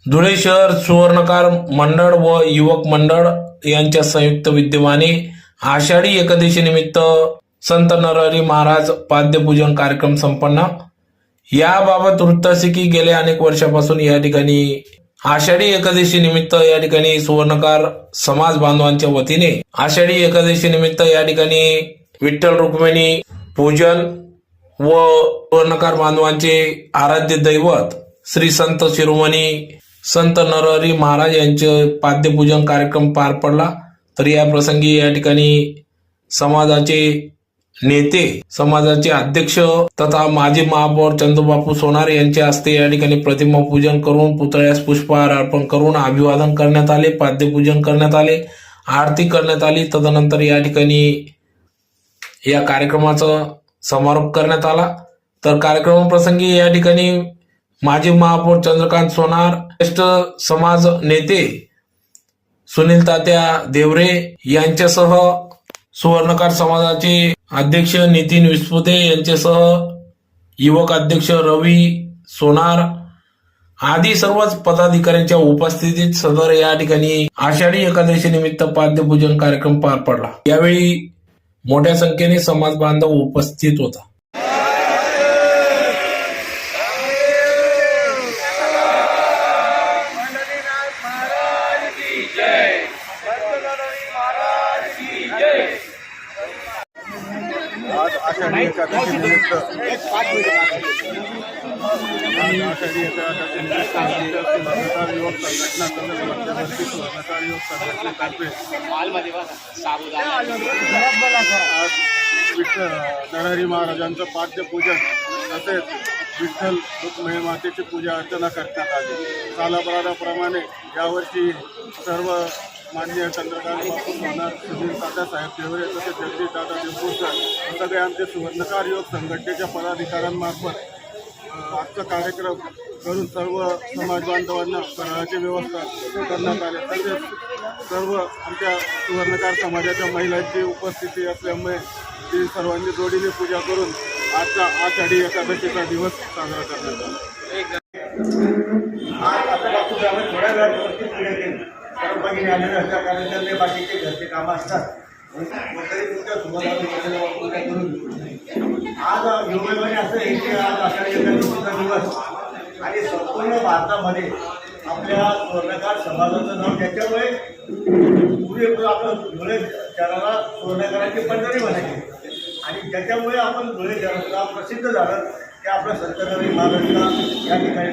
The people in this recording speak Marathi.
धुळे शहर सुवर्णकार मंडळ व युवक मंडळ यांच्या संयुक्त विद्यमाने आषाढी एकादशी निमित्त संत नरहरी महाराज पाद्यपूजन कार्यक्रम संपन्न। याबाबत वृत्त असे की गेल्या अनेक वर्षापासून या ठिकाणी आषाढी एकादशी निमित्त या ठिकाणी सुवर्णकार समाज बांधवांच्या वतीने आषाढी एकादशी निमित्त या ठिकाणी विठ्ठल रुक्मिणी पूजन व सुवर्णकार बांधवांचे आराध्य दैवत श्री संत शिरोमणी संत नरहरी महाराज यांचे पाद्यपूजन कार्यक्रम पार पडला। तर या प्रसंगी या ठिकाणी समाजाचे नेते, समाजाचे अध्यक्ष तथा माजी महापौर चंद्रबापू सोनार यांच्या हस्ते या ठिकाणी प्रतिमा पूजन करून पुतळ्यास पुष्पहार अर्पण करून अभिवादन करण्यात आले, पाद्यपूजन करण्यात आले, आरती करण्यात आली। तदनंतर या ठिकाणी या कार्यक्रमाचा समारोप करण्यात आला। तर कार्यक्रमाप्रसंगी या ठिकाणी माजी महापौर चंद्रकांत सोनार, ज्येष्ठ समाज नेते सुनील तात्या देवरे यांच्यासह सुवर्णकार समाजाचे अध्यक्ष नितीन विस्पुते यांच्यासह युवक अध्यक्ष रवी सोनार आदी सर्वच पदाधिकाऱ्यांच्या उपस्थितीत सदर या ठिकाणी आषाढी एकादशी निमित्त पाद्यपूजन कार्यक्रम पार पडला। यावेळी मोठ्या संख्येने समाज बांधव उपस्थित होता। आज आषाढी एकादशी निमित्त युवक संघटनेतर्फे आज विठ्ठल नरहरी महाराजांचं पाद्यपूजन तसेच विठ्ठल रुक्मिणी मातेची पूजा अर्चना करण्यात आली। सालाबाराप्रमाणे यावर्षी सर्व माननीय चंद्रकांत बापू सोनार, सुनील तात्यासाहेब देवरे तसेच जगदीश दादा देवपूरकर सगळे आमचे सुवर्णकार युवक संघटनेच्या पदाधिकाऱ्यांमार्फत आजचा कार्यक्रम करून सर्व समाज बांधवांना फराळाची व्यवस्था करण्यात आली। तसेच सर्व आमच्या सुवर्णकार समाजाच्या महिलांची उपस्थिती असल्यामुळे ती सर्वांनी जोडीने पूजा करून आजचा आषाढी एकादशीचा दिवस साजरा करण्यात आला। परंपरेने आलेले असल्या कारण त्यांनी बाकीचे घरचे कामं असतात। आज योगायोगाने असं आहे की आज आषाढी एकादशीचा दिवस आणि संपूर्ण भारतामध्ये आपल्या स्वर्णकार समाजाचं नाव त्याच्यामुळे पुढे आपलं धुळे शहराला स्वर्णकारांची पंढरी म्हणायची आणि त्याच्यामुळे आपण धुळे शहराचं नाव प्रसिद्ध झालं की आपल्या संत नरहरी महाराजांना या ठिकाणी